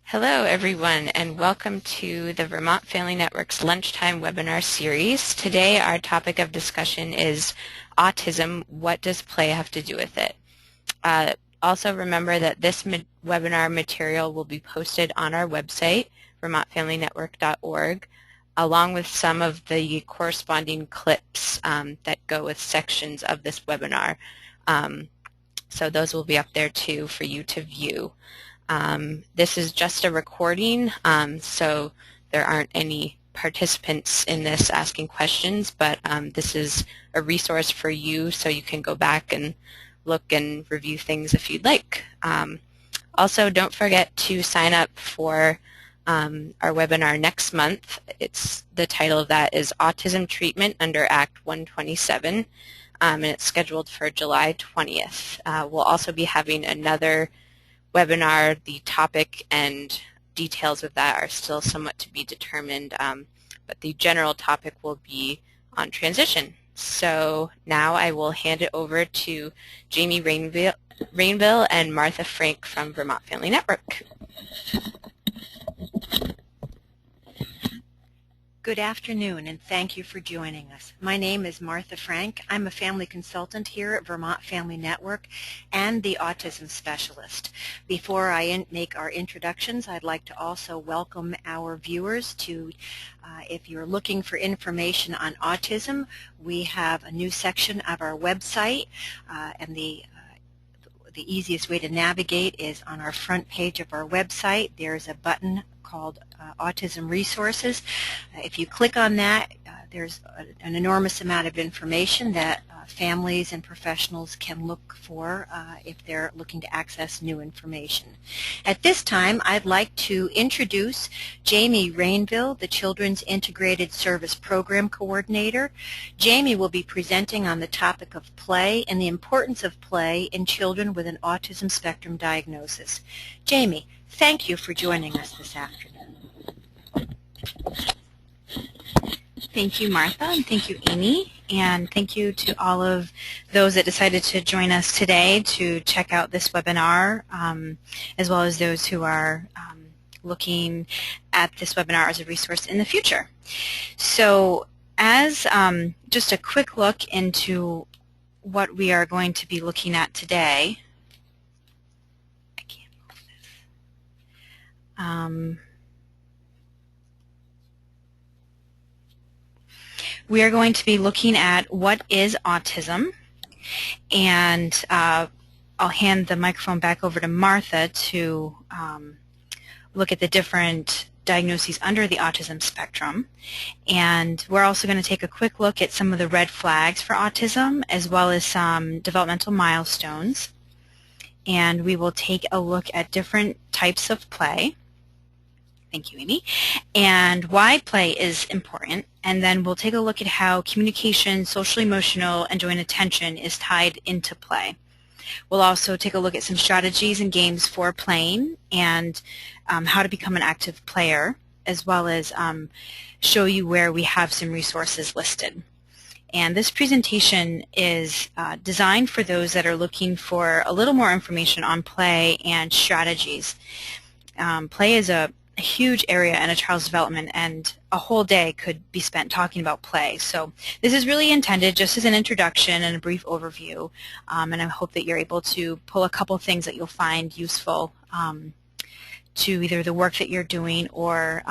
Hello everyone and welcome to the Vermont Family Network's Lunchtime webinar series. Today our topic of discussion is autism. What does play have to do with it? Also remember that this webinar material will be posted on our website, vermontfamilynetwork.org, along with some of the corresponding clips that go with sections of this webinar. So those will be up there too for you to view. This is just a recording, so there aren't any participants in this asking questions, but this is a resource for you so you can go back and look and review things if you'd like. Also, don't forget to sign up for our webinar next month. The title of that is Autism Treatment under Act 127, and it's scheduled for July 20th. We'll also be having another webinar. The topic and details of that are still somewhat to be determined, but the general topic will be on transition. So now I will hand it over to Jamie Rainville and Martha Frank from Vermont Family Network. Good afternoon, and thank you for joining us. My name is Martha Frank. I'm a family consultant here at Vermont Family Network and the autism specialist. Before I make our introductions, I'd like to also welcome our viewers to, if you're looking for information on autism, we have a new section of our website, and the easiest way to navigate is on our front page of our website. There's a button called Autism Resources. If you click on that, there's an enormous amount of information that families and professionals can look for if they're looking to access new information. At this time, I'd like to introduce Jamie Rainville, the Children's Integrated Service Program Coordinator. Jamie will be presenting on the topic of play and the importance of play in children with an autism spectrum diagnosis. Jamie, thank you for joining us this afternoon. Thank you, Martha, and thank you, Amy, and thank you to all of those that decided to join us today to check out this webinar, as well as those who are looking at this webinar as a resource in the future. So as just a quick look into what we are going to be looking at today, I can't move this. We are going to be looking at what is autism, and I'll hand the microphone back over to Martha to look at the different diagnoses under the autism spectrum. And we're also going to take a quick look at some of the red flags for autism, as well as some developmental milestones. And we will take a look at different types of play. Thank you, Amy. And why play is important. And then we'll take a look at how communication, social, emotional, and joy and attention is tied into play. We'll also take a look at some strategies and games for playing and how to become an active player, as well as show you where we have some resources listed. And this presentation is designed for those that are looking for a little more information on play and strategies. Play is a huge area in a child's development, and a whole day could be spent talking about play. So this is really intended just as an introduction and a brief overview, and I hope that you're able to pull a couple things that you'll find useful to either the work that you're doing or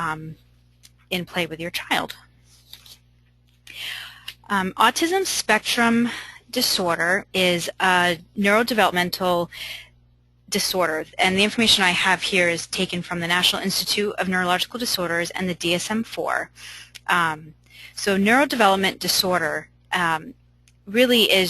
in play with your child. Autism spectrum disorder is a neurodevelopmental disorder, and the information I have here is taken from the National Institute of Neurological Disorders and the DSM-4. So neurodevelopment disorder really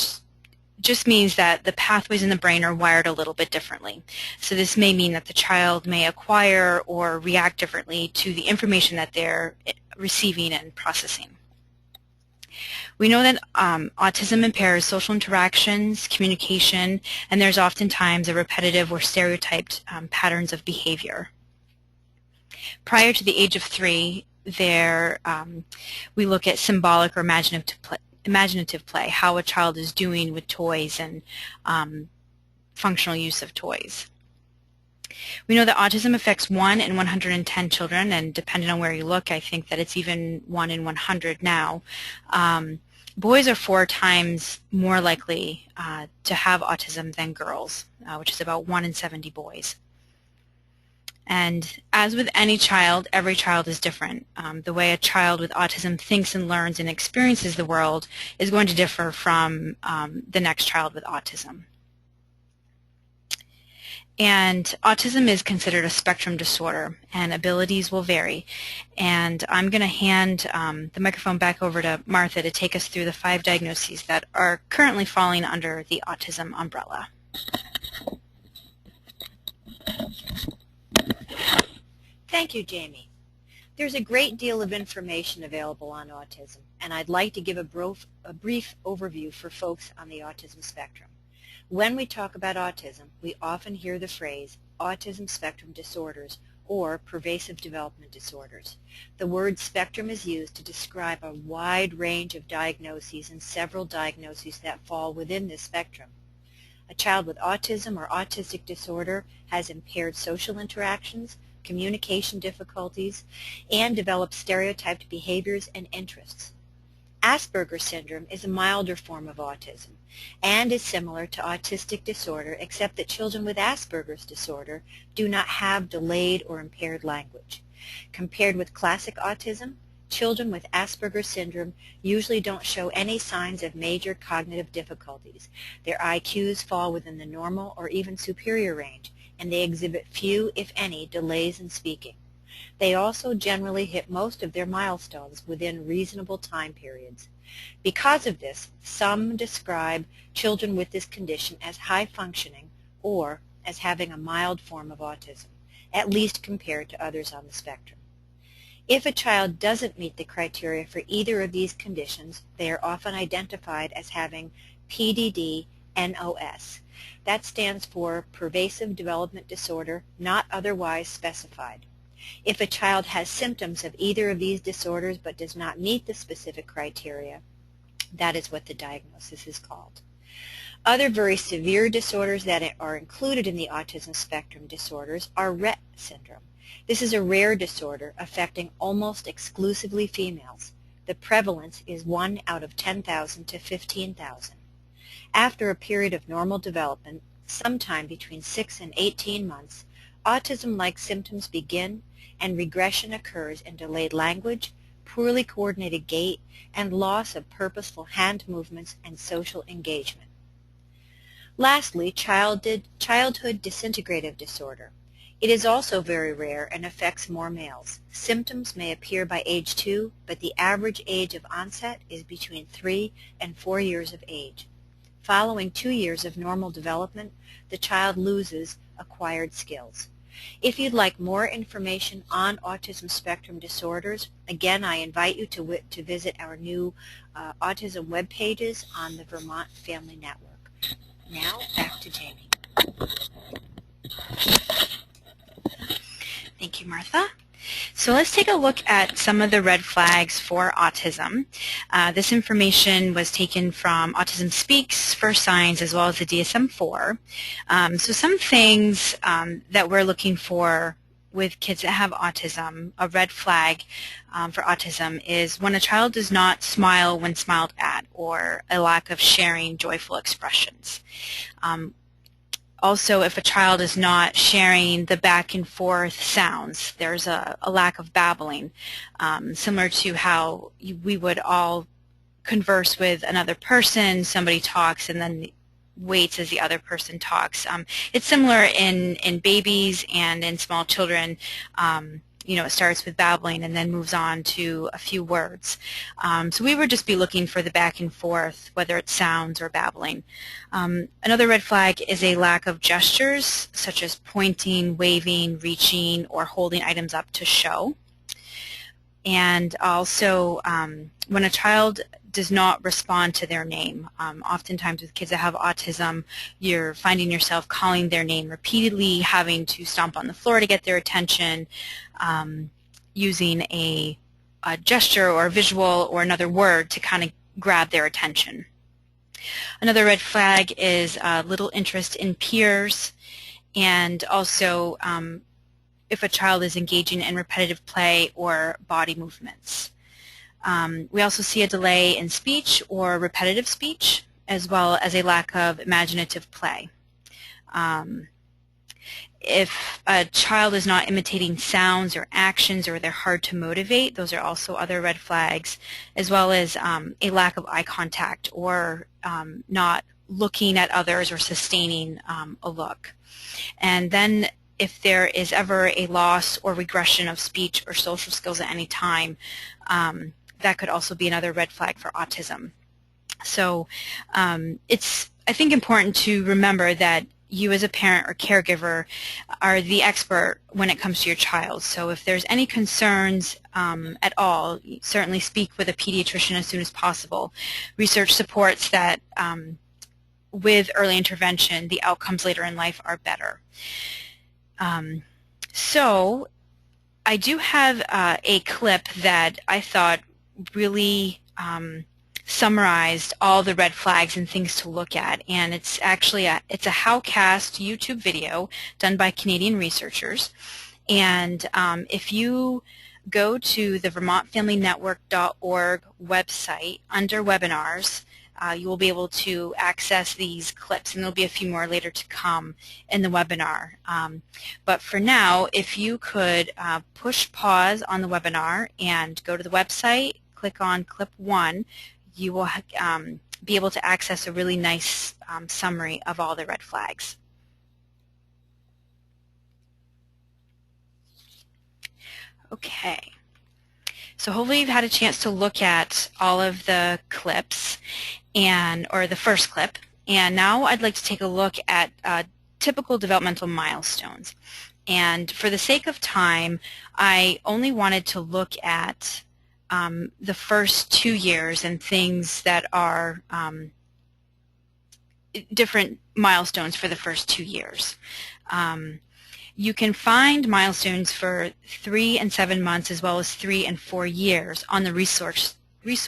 just means that the pathways in the brain are wired a little bit differently. So this may mean that the child may acquire or react differently to the information that they're receiving and processing. We know that autism impairs social interactions, communication, and there's oftentimes a repetitive or stereotyped patterns of behavior. Prior to the age of 3, we look at symbolic or imaginative play, how a child is doing with toys and functional use of toys. We know that autism affects 1 in 110 children, and depending on where you look, I think that it's even 1 in 100 now. Boys are 4 times more likely to have autism than girls, which is about 1 in 70 boys. And as with any child, every child is different. The way a child with autism thinks and learns and experiences the world is going to differ from the next child with autism. And autism is considered a spectrum disorder, and abilities will vary. And I'm going to hand the microphone back over to Martha to take us through the 5 diagnoses that are currently falling under the autism umbrella. Thank you, Jamie. There's a great deal of information available on autism, and I'd like to give a brief overview for folks on the autism spectrum. When we talk about autism, we often hear the phrase autism spectrum disorders or pervasive development disorders. The word spectrum is used to describe a wide range of diagnoses and several diagnoses that fall within this spectrum. A child with autism or autistic disorder has impaired social interactions, communication difficulties, and develops stereotyped behaviors and interests. Asperger's syndrome is a milder form of autism and is similar to autistic disorder, except that children with Asperger's disorder do not have delayed or impaired language. Compared with classic autism, children with Asperger's syndrome usually don't show any signs of major cognitive difficulties. Their IQs fall within the normal or even superior range, and they exhibit few, if any, delays in speaking. They also generally hit most of their milestones within reasonable time periods. Because of this, some describe children with this condition as high functioning or as having a mild form of autism, at least compared to others on the spectrum. If a child doesn't meet the criteria for either of these conditions, they are often identified as having PDD-NOS. That stands for Pervasive Development Disorder Not Otherwise Specified. If a child has symptoms of either of these disorders but does not meet the specific criteria, that is what the diagnosis is called. Other very severe disorders that are included in the autism spectrum disorders are Rett syndrome. This is a rare disorder affecting almost exclusively females. The prevalence is 1 out of 10,000 to 15,000. After a period of normal development, sometime between 6 and 18 months, autism-like symptoms begin and regression occurs in delayed language, poorly coordinated gait, and loss of purposeful hand movements and social engagement. Lastly, childhood disintegrative disorder. It is also very rare and affects more males. Symptoms may appear by age 2, but the average age of onset is between 3 and 4 years of age. Following 2 years of normal development, the child loses acquired skills. If you'd like more information on autism spectrum disorders, again, I invite you to visit our new autism web pages on the Vermont Family Network. Now, back to Jamie. Thank you, Martha. So let's take a look at some of the red flags for autism. This information was taken from Autism Speaks, First Signs, as well as the DSM-4. So some things that we're looking for with kids that have autism, a red flag for autism is when a child does not smile when smiled at, or a lack of sharing joyful expressions. Also, if a child is not sharing the back and forth sounds, there's a lack of babbling, similar to how we would all converse with another person. Somebody talks and then waits as the other person talks. It's similar in babies and in small children. It starts with babbling and then moves on to a few words. So we would just be looking for the back and forth, whether it's sounds or babbling. Another red flag is a lack of gestures, such as pointing, waving, reaching, or holding items up to show. And also, when a child does not respond to their name. Oftentimes with kids that have autism, you're finding yourself calling their name repeatedly, having to stomp on the floor to get their attention, using a gesture or a visual or another word to kind of grab their attention. Another red flag is little interest in peers and also if a child is engaging in repetitive play or body movements. We also see a delay in speech or repetitive speech, as well as a lack of imaginative play. If a child is not imitating sounds or actions, or they're hard to motivate, those are also other red flags, as well as a lack of eye contact, or not looking at others or sustaining a look. And then if there is ever a loss or regression of speech or social skills at any time, that could also be another red flag for autism. So it's, I think, important to remember that you as a parent or caregiver are the expert when it comes to your child. So if there's any concerns at all, certainly speak with a pediatrician as soon as possible. Research supports that with early intervention, the outcomes later in life are better. So I do have a clip that I thought really summarized all the red flags and things to look at, and it's actually it's a Howcast YouTube video done by Canadian researchers. And if you go to the VermontFamilyNetwork.org website under webinars, you will be able to access these clips, and there'll be a few more later to come in the webinar. But for now, if you could push pause on the webinar and go to the website, click on clip 1, you will be able to access a really nice summary of all the red flags. Okay, so hopefully you've had a chance to look at all of the clips, or the first clip, and now I'd like to take a look at typical developmental milestones. And for the sake of time, I only wanted to look at the first 2 years and things that are different milestones for the first 2 years. You can find milestones for 3 and 7 months, as well as 3 and 4 years on the resource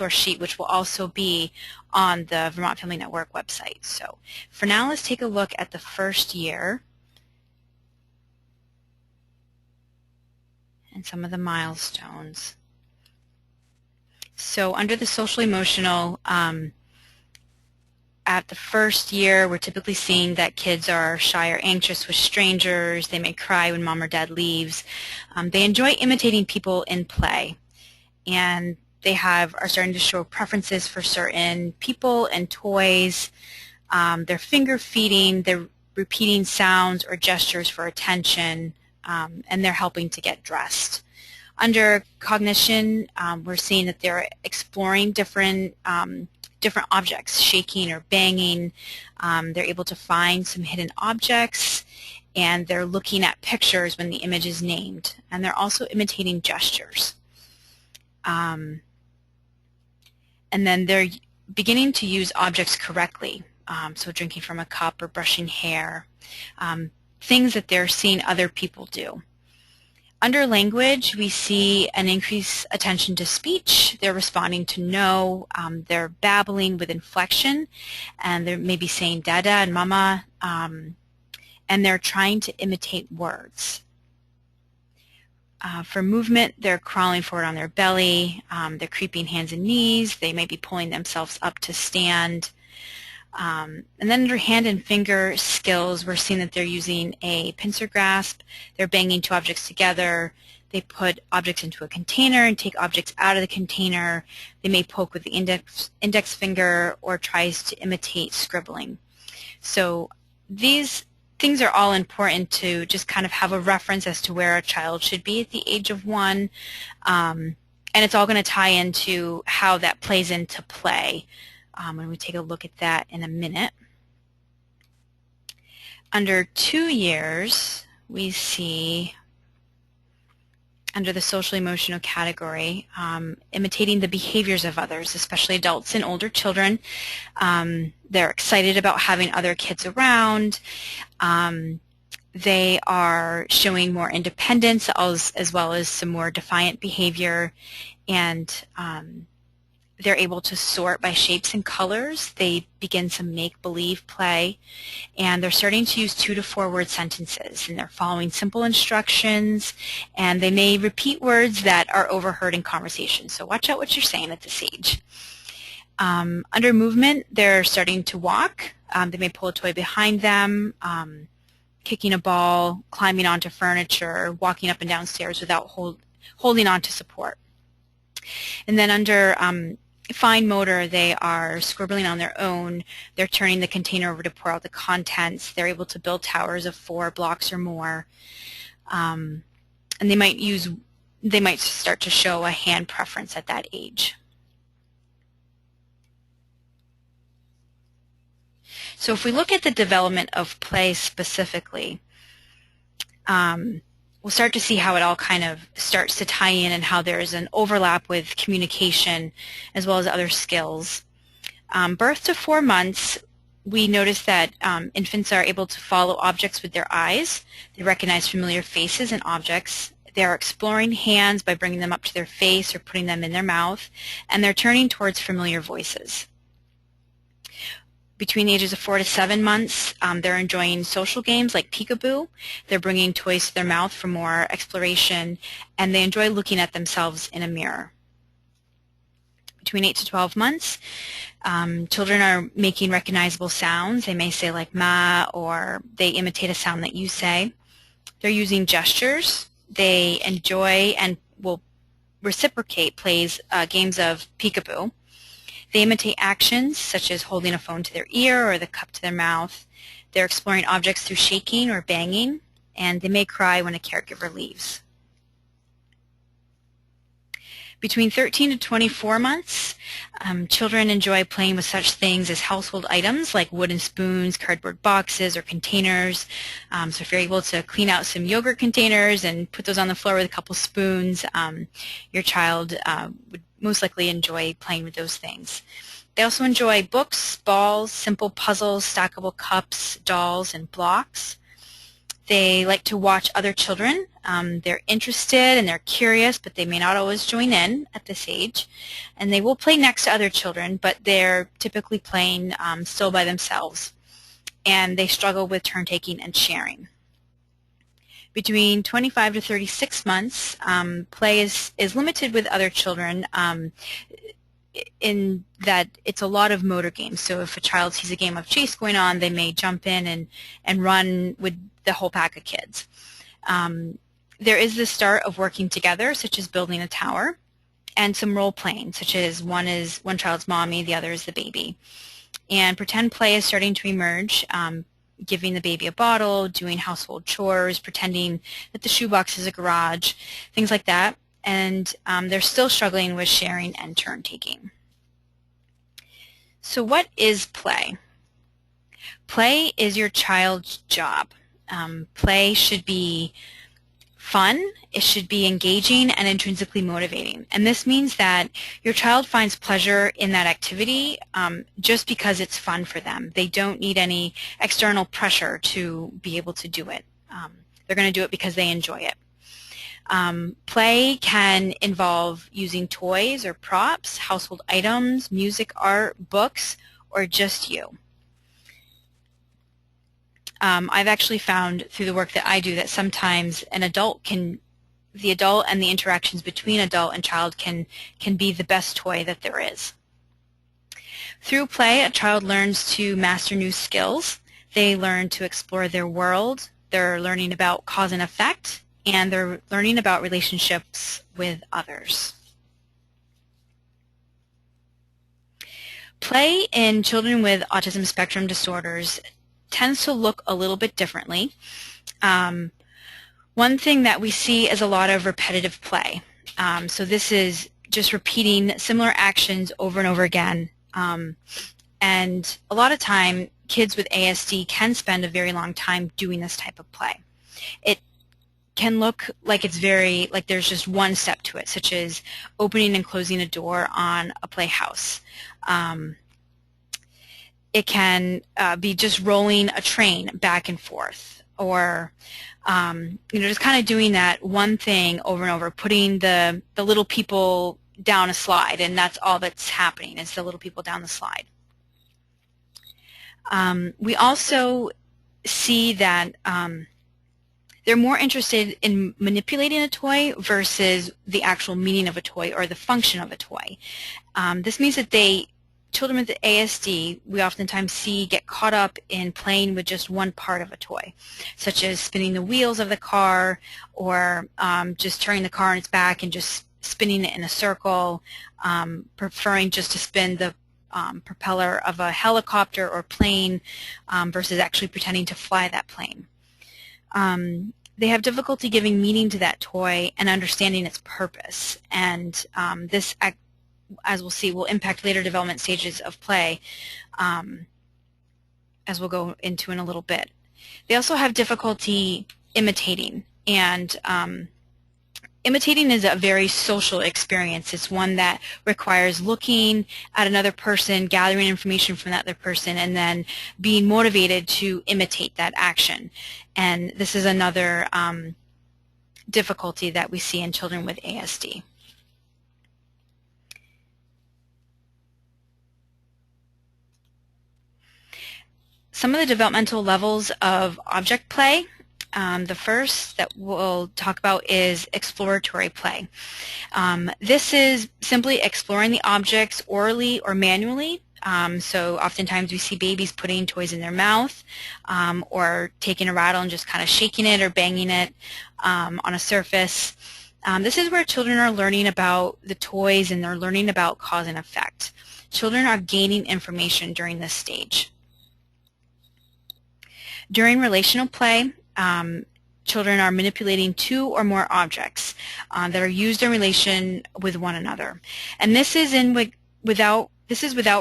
sheet, which will also be on the Vermont Family Network website. So for now, let's take a look at the first year and some of the milestones. So under the social emotional, at the first year, we're typically seeing that kids are shy or anxious with strangers. They may cry when mom or dad leaves. They enjoy imitating people in play, and they are starting to show preferences for certain people and toys. They're finger feeding. They're repeating sounds or gestures for attention, and they're helping to get dressed. Under cognition, we're seeing that they're exploring different objects, shaking or banging. They're able to find some hidden objects, and they're looking at pictures when the image is named, and they're also imitating gestures. And then they're beginning to use objects correctly, so drinking from a cup or brushing hair, things that they're seeing other people do. Under language, we see an increased attention to speech. They're responding to no. They're babbling with inflection, and they're maybe saying dada and mama, and they're trying to imitate words. For movement, they're crawling forward on their belly. They're creeping hands and knees. They may be pulling themselves up to stand. And then under hand and finger skills, we're seeing that they're using a pincer grasp. They're banging two objects together. They put objects into a container and take objects out of the container. They may poke with the index finger or tries to imitate scribbling. So these things are all important to just kind of have a reference as to where a child should be at the age of 1. And it's all going to tie into how that plays into play. When we take a look at that in a minute. Under 2 years, we see, under the social emotional category, imitating the behaviors of others, especially adults and older children. They're excited about having other kids around. They are showing more independence as well as some more defiant behavior, and They're able to sort by shapes and colors. They begin some make-believe play, and they're starting to use 2 to 4 word sentences, and they're following simple instructions, and they may repeat words that are overheard in conversation. So watch out what you're saying at this age. Under movement, they're starting to walk. They may pull a toy behind them, kicking a ball, climbing onto furniture, walking up and down stairs without holding on to support. And then under fine motor, they are scribbling on their own. They're turning the container over to pour out the contents. They're able to build towers of 4 blocks or more. And they might start to show a hand preference at that age. So if we look at the development of play specifically, we'll start to see how it all kind of starts to tie in and how there's an overlap with communication as well as other skills. Birth to 4 months, we notice that infants are able to follow objects with their eyes. They recognize familiar faces and objects. They are exploring hands by bringing them up to their face or putting them in their mouth, and they're turning towards familiar voices. Between the ages of 4 to 7 months, they're enjoying social games like peekaboo. They're bringing toys to their mouth for more exploration, and they enjoy looking at themselves in a mirror. Between 8 to 12 months, children are making recognizable sounds. They may say like ma, or they imitate a sound that you say. They're using gestures. They enjoy and will reciprocate games of peekaboo. They imitate actions such as holding a phone to their ear or the cup to their mouth. They're exploring objects through shaking or banging, and they may cry when a caregiver leaves. Between 13 to 24 months, children enjoy playing with such things as household items like wooden spoons, cardboard boxes, or containers. So if you're able to clean out some yogurt containers and put those on the floor with a couple spoons, your child would most likely enjoy playing with those things. They also enjoy books, balls, simple puzzles, stackable cups, dolls, and blocks. They like to watch other children. They're interested and they're curious, but they may not always join in at this age. And they will play next to other children, but they're typically playing still by themselves. And they struggle with turn-taking and sharing. Between 25 to 36 months, play is limited with other children in that it's a lot of motor games. So if a child sees a game of chase going on, they may jump in and run with the whole pack of kids. There is the start of working together, such as building a tower, and some role playing, such as one child's mommy, the other is the baby. And pretend play is starting to emerge, giving the baby a bottle, doing household chores, pretending that the shoebox is a garage, things like that. And they're still struggling with sharing and turn-taking. So what is play? Play is your child's job. Play should be fun, it should be engaging and intrinsically motivating. And this means that your child finds pleasure in that activity just because it's fun for them. They don't need any external pressure to be able to do it. They're going to do it because they enjoy it. Play can involve using toys or props, household items, music, art, books, or just you. I've actually found through the work that I do that sometimes the adult and the interactions between adult and child can be the best toy that there is. Through play, a child learns to master new skills. They learn to explore their world. They're learning about cause and effect, and they're learning about relationships with others. Play in children with autism spectrum disorders tends to look a little bit differently. One thing that we see is a lot of repetitive play. So this is just repeating similar actions over and over again. And a lot of time, kids with ASD can spend a very long time doing this type of play. It can look like there's just one step to it, such as opening and closing a door on a playhouse. It can be just rolling a train back and forth, or just kind of doing that one thing over and over, putting the little people down a slide, and that's all that's happening is the little people down the slide. We also see that they're more interested in manipulating a toy versus the actual meaning of a toy or the function of a toy. This means that children with ASD, we oftentimes see get caught up in playing with just one part of a toy, such as spinning the wheels of the car or just turning the car on its back and just spinning it in a circle, preferring just to spin the propeller of a helicopter or plane versus actually pretending to fly that plane. They have difficulty giving meaning to that toy and understanding its purpose, and this, as we'll see, will impact later development stages of play, as we'll go into in a little bit. They also have difficulty imitating, and imitating is a very social experience. It's one that requires looking at another person, gathering information from that other person, and then being motivated to imitate that action. And this is another difficulty that we see in children with ASD. Some of the developmental levels of object play. The first that we'll talk about is exploratory play. This is simply exploring the objects orally or manually. So oftentimes we see babies putting toys in their mouth or taking a rattle and just kind of shaking it or banging it on a surface. This is where children are learning about the toys and they're learning about cause and effect. Children are gaining information during this stage. During relational play, children are manipulating two or more objects that are used in relation with one another. And this is without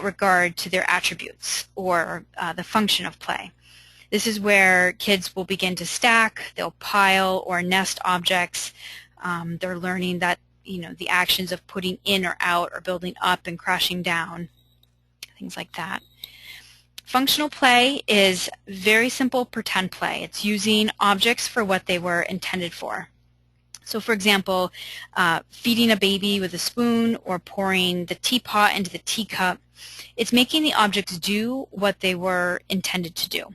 regard to their attributes or the function of play. This is where kids will begin to stack, they'll pile or nest objects. They're learning that, the actions of putting in or out or building up and crashing down, things like that. Functional play is very simple pretend play. It's using objects for what they were intended for. So for example, feeding a baby with a spoon or pouring the teapot into the teacup. It's making the objects do what they were intended to do.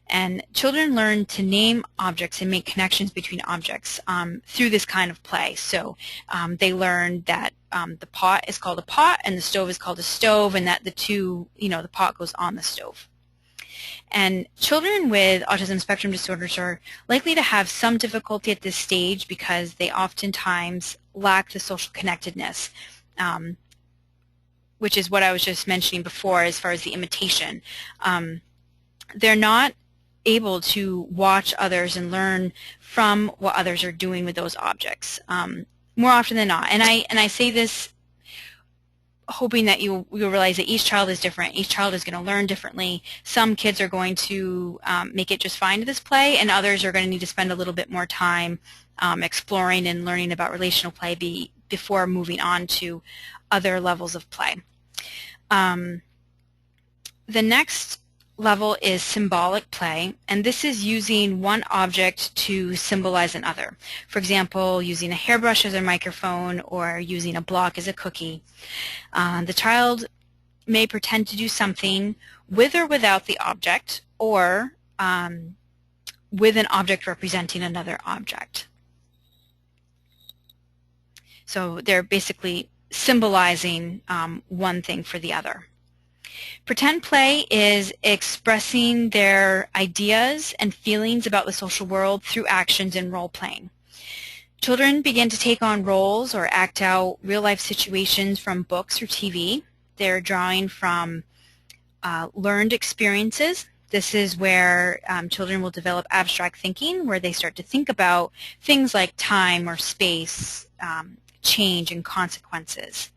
And children learn to name objects and make connections between objects through this kind of play. So they learn that the pot is called a pot and the stove is called a stove, and that the pot goes on the stove. And children with autism spectrum disorders are likely to have some difficulty at this stage because they oftentimes lack the social connectedness, which is what I was just mentioning before as far as the imitation. They're not able to watch others and learn from what others are doing with those objects more often than not. And I say this hoping that you'll realize that each child is different. Each child is going to learn differently. Some kids are going to make it just fine to this play, and others are going to need to spend a little bit more time exploring and learning about relational play before moving on to other levels of play. The next level is symbolic play, and this is using one object to symbolize another. For example, using a hairbrush as a microphone or using a block as a cookie. The child may pretend to do something with or without the object, or with an object representing another object. So they're basically symbolizing one thing for the other. Pretend play is expressing their ideas and feelings about the social world through actions and role-playing. Children begin to take on roles or act out real-life situations from books or TV. They're drawing from learned experiences. This is where children will develop abstract thinking, where they start to think about things like time or space, change, and consequences.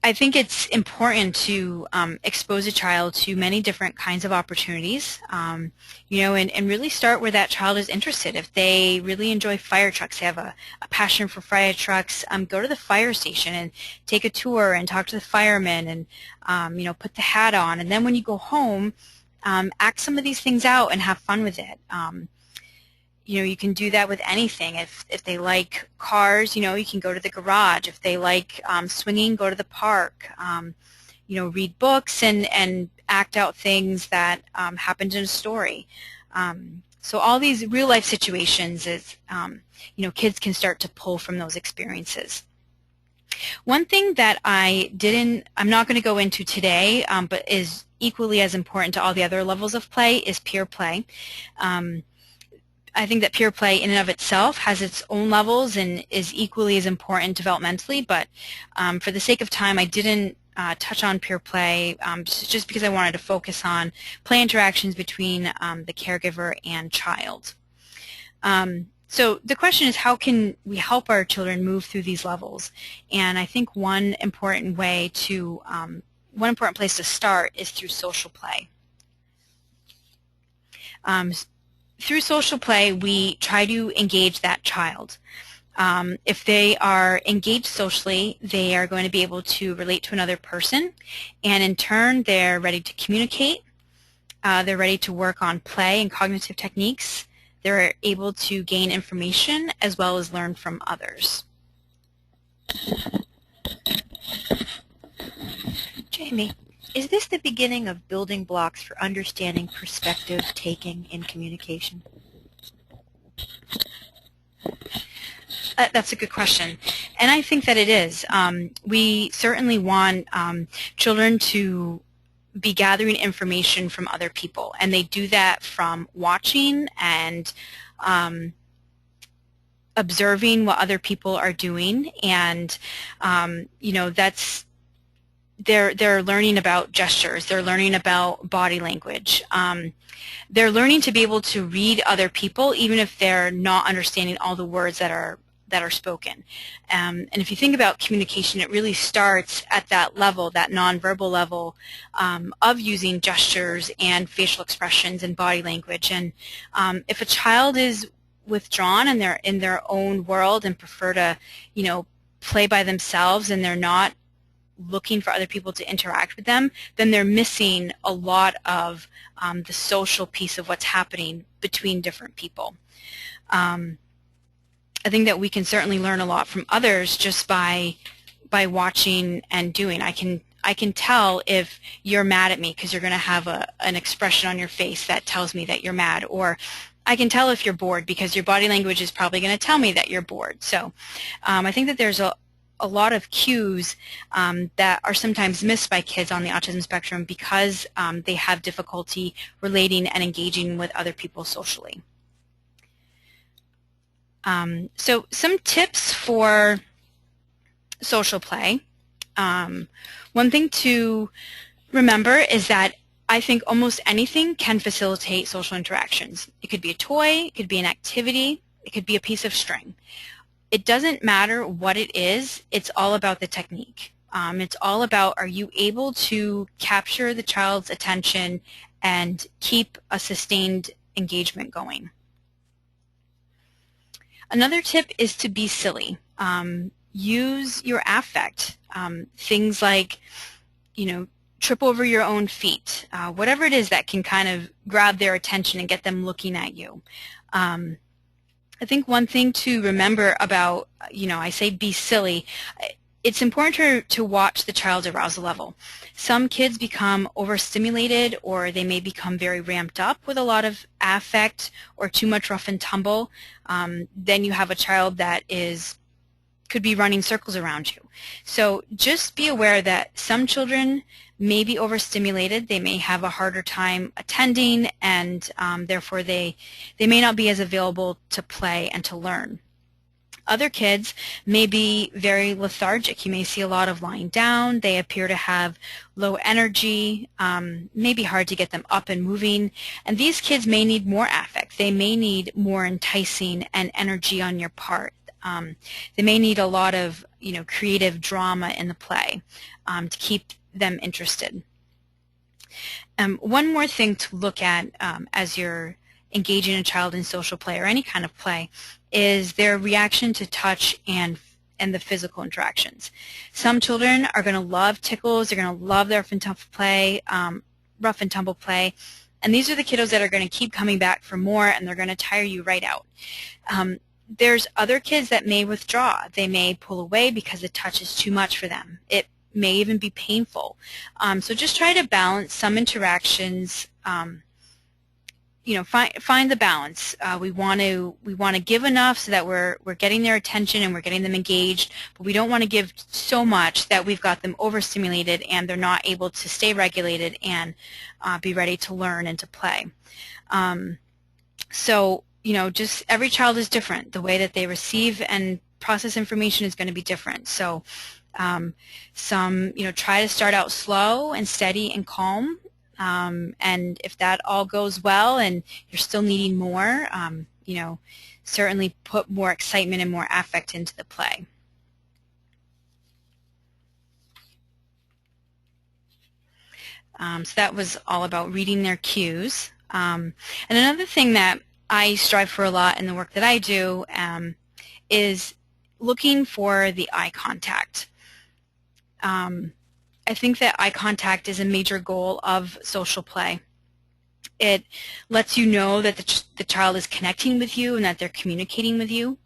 I think it's important to expose a child to many different kinds of opportunities, and really start where that child is interested. If they really enjoy fire trucks, they have a passion for fire trucks, go to the fire station and take a tour and talk to the firemen and, put the hat on. And then when you go home, act some of these things out and have fun with it. you can do that with anything. If they like cars, you can go to the garage. If they like swinging, go to the park. Read books and act out things that happened in a story. So all these real life situations is, kids can start to pull from those experiences. One thing that I'm not going to go into today, but is equally as important to all the other levels of play is peer play. I think that peer play in and of itself has its own levels and is equally as important developmentally, but for the sake of time I didn't touch on peer play just because I wanted to focus on play interactions between the caregiver and child. So the question is, how can we help our children move through these levels? And I think one important place to start is through social play. Through social play, we try to engage that child. If they are engaged socially, they are going to be able to relate to another person, and in turn, they're ready to communicate. They're ready to work on play and cognitive techniques. They're able to gain information as well as learn from others. Jamie, is this the beginning of building blocks for understanding perspective taking in communication? That's a good question, and I think that it is. We certainly want children to be gathering information from other people, and they do that from watching and observing what other people are doing, and they're learning about gestures, they're learning about body language, they're learning to be able to read other people even if they're not understanding all the words that are spoken. And if you think about communication, it really starts at that level, that nonverbal level of using gestures and facial expressions and body language. And if a child is withdrawn and they're in their own world and prefer to, play by themselves, and they're not looking for other people to interact with them, then they're missing a lot of the social piece of what's happening between different people. I think that we can certainly learn a lot from others just by watching and doing. I can tell if you're mad at me because you're going to have an expression on your face that tells me that you're mad, or I can tell if you're bored because your body language is probably going to tell me that you're bored. So I think that there's a lot of cues that are sometimes missed by kids on the autism spectrum because they have difficulty relating and engaging with other people socially. So some tips for social play. One thing to remember is that I think almost anything can facilitate social interactions. It could be a toy, it could be an activity, it could be a piece of string. It doesn't matter what it is, it's all about the technique. It's all about, are you able to capture the child's attention and keep a sustained engagement going? Another tip is to be silly. Use your affect. Things like, trip over your own feet. Whatever it is that can kind of grab their attention and get them looking at you. I think one thing to remember about, I say be silly, it's important to watch the child's arousal level. Some kids become overstimulated, or they may become very ramped up with a lot of affect or too much rough and tumble. Then you have a child that could be running circles around you. So just be aware that some children may be overstimulated. They may have a harder time attending, and therefore they may not be as available to play and to learn. Other kids may be very lethargic. You may see a lot of lying down. They appear to have low energy, may be hard to get them up and moving. And these kids may need more affect. They may need more enticing and energy on your part. They may need a lot of creative drama in the play to keep them interested. One more thing to look at as you're engaging a child in social play or any kind of play is their reaction to touch and the physical interactions. Some children are going to love tickles. They're going to love their rough and tumble play. And these are the kiddos that are going to keep coming back for more, and they're going to tire you right out. There's other kids that may withdraw. They may pull away because the touch is too much for them. It may even be painful. So just try to balance some interactions. Find the balance. We want to give enough so that we're getting their attention and we're getting them engaged, but we don't want to give so much that we've got them overstimulated and they're not able to stay regulated and be ready to learn and to play. Just every child is different. The way that they receive and process information is going to be different. So some try to start out slow and steady and calm. And if that all goes well and you're still needing more, certainly put more excitement and more affect into the play. So that was all about reading their cues. And another thing that I strive for a lot in the work that I do is looking for the eye contact. I think that eye contact is a major goal of social play. It lets you know that the child is connecting with you and that they're communicating with you.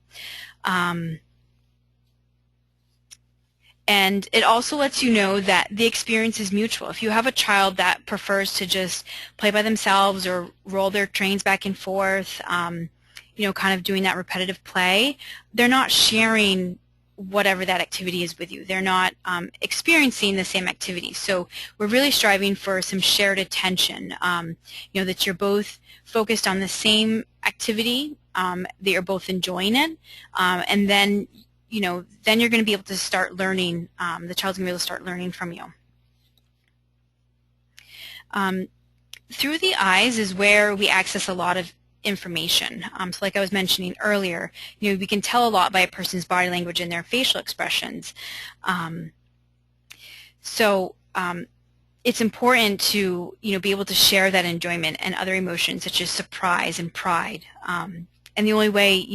And it also lets you know that the experience is mutual. If you have a child that prefers to just play by themselves or roll their trains back and forth, kind of doing that repetitive play, they're not sharing whatever that activity is with you. They're not experiencing the same activity. So we're really striving for some shared attention, that you're both focused on the same activity, that you're both enjoying it, and then then you're going to be able to start learning. The child's going to be able to start learning from you. Through the eyes is where we access a lot of information. So like I was mentioning earlier, we can tell a lot by a person's body language and their facial expressions. It's important to be able to share that enjoyment and other emotions such as surprise and pride. And the only way,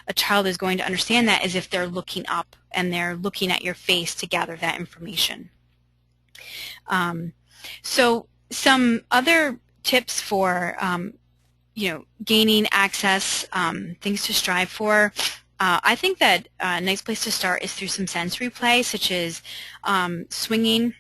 a child is going to understand that is if they're looking up and they're looking at your face to gather that information. So some other tips for, gaining access, things to strive for. I think that a nice place to start is through some sensory play, such as swinging.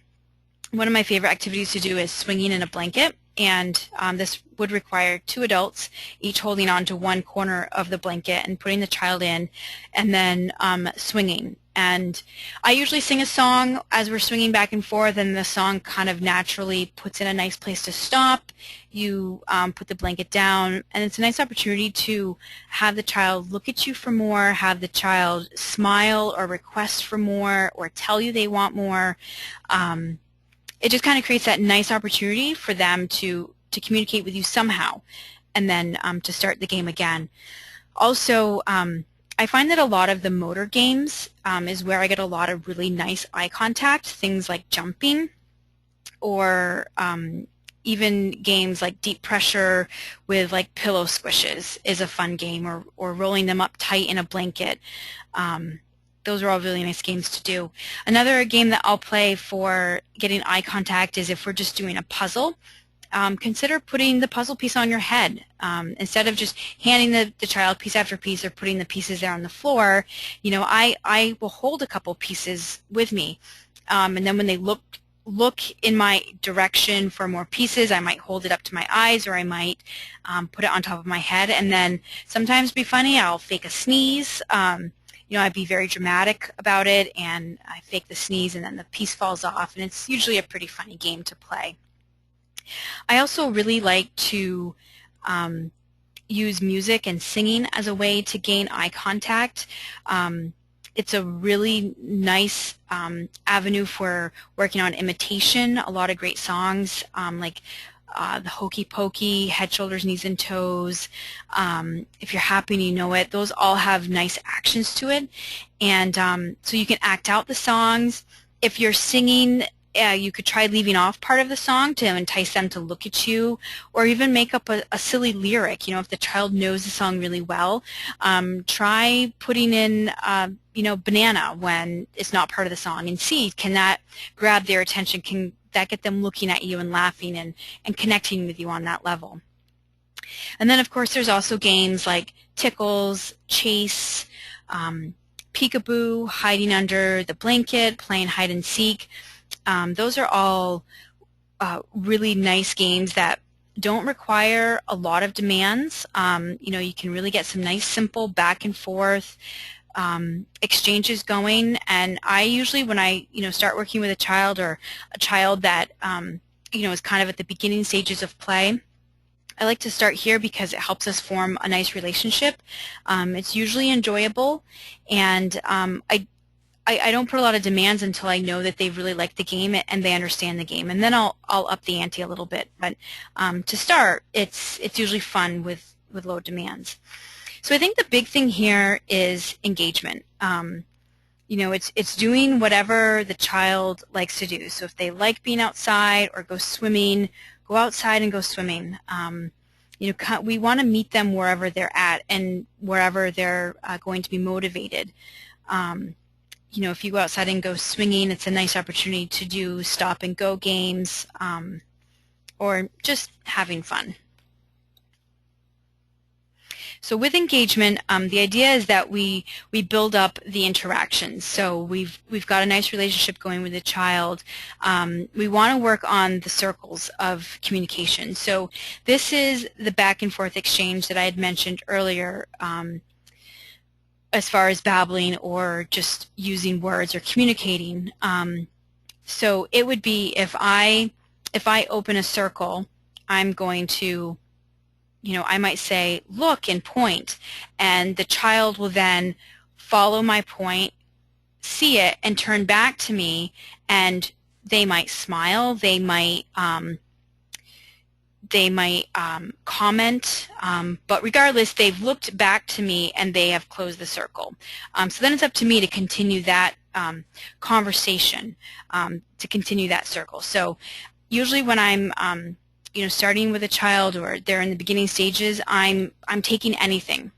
One of my favorite activities to do is swinging in a blanket. And this would require 2 adults, each holding on to one corner of the blanket and putting the child in, and then swinging. And I usually sing a song as we're swinging back and forth, and the song kind of naturally puts in a nice place to stop. You put the blanket down, and it's a nice opportunity to have the child look at you for more, have the child smile or request for more or tell you they want more. It just kind of creates that nice opportunity for them to communicate with you somehow, and then to start the game again. Also, I find that a lot of the motor games is where I get a lot of really nice eye contact, things like jumping, or even games like deep pressure with like pillow squishes is a fun game, or rolling them up tight in a blanket. Those are all really nice games to do. Another game that I'll play for getting eye contact is if we're just doing a puzzle. Consider putting the puzzle piece on your head. Instead of just handing the child piece after piece or putting the pieces there on the floor, I will hold a couple pieces with me. And then when they look in my direction for more pieces, I might hold it up to my eyes, or I might put it on top of my head. And then sometimes be funny, I'll fake a sneeze. I'd be very dramatic about it, and I fake the sneeze, and then the piece falls off, and it's usually a pretty funny game to play. I also really like to use music and singing as a way to gain eye contact. It's a really nice avenue for working on imitation. A lot of great songs like the Hokey Pokey, Head, Shoulders, Knees, and Toes, If You're Happy and You Know It, those all have nice actions to it. And so you can act out the songs. If you're singing, you could try leaving off part of the song to entice them to look at you, or even make up a silly lyric. If the child knows the song really well, try putting in, banana when it's not part of the song, and see, can that grab their attention? Can that get them looking at you and laughing and connecting with you on that level. And then, of course, there's also games like Tickles, Chase, Peekaboo, hiding under the blanket, playing hide and seek. Those are all really nice games that don't require a lot of demands. You can really get some nice, simple back and forth exchanges going. And I usually, when I start working with a child or a child that is kind of at the beginning stages of play, I like to start here because it helps us form a nice relationship. It's usually enjoyable, and I don't put a lot of demands until I know that they really like the game and they understand the game, and then I'll up the ante a little bit. But to start, it's usually fun with low demands. So I think the big thing here is engagement. It's doing whatever the child likes to do. So if they like being outside or go swimming, go outside and go swimming. We want to meet them wherever they're at and wherever they're going to be motivated. If you go outside and go swinging, it's a nice opportunity to do stop and go games or just having fun. So with engagement, the idea is that we build up the interactions. So we've got a nice relationship going with the child. We want to work on the circles of communication. So this is the back and forth exchange that I had mentioned earlier, as far as babbling or just using words or communicating. So it would be if I open a circle, I'm going to, I might say, look and point, and the child will then follow my point, see it, and turn back to me, and they might smile, they might comment, but regardless, they've looked back to me and they have closed the circle. So then it's up to me to continue that conversation, to continue that circle. So usually when I'm starting with a child or they're in the beginning stages, I'm taking anything.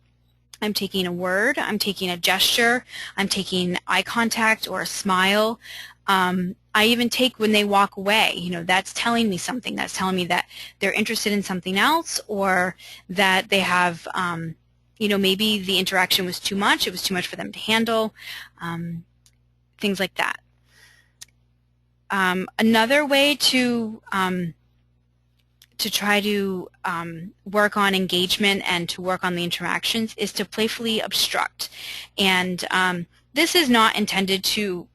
I'm taking a word, I'm taking a gesture, I'm taking eye contact or a smile. I even take when they walk away. That's telling me something. That's telling me that they're interested in something else, or that they have, maybe the interaction was too much. It was too much for them to handle, things like that. Another way to try to work on engagement and to work on the interactions is to playfully obstruct. And this is not intended to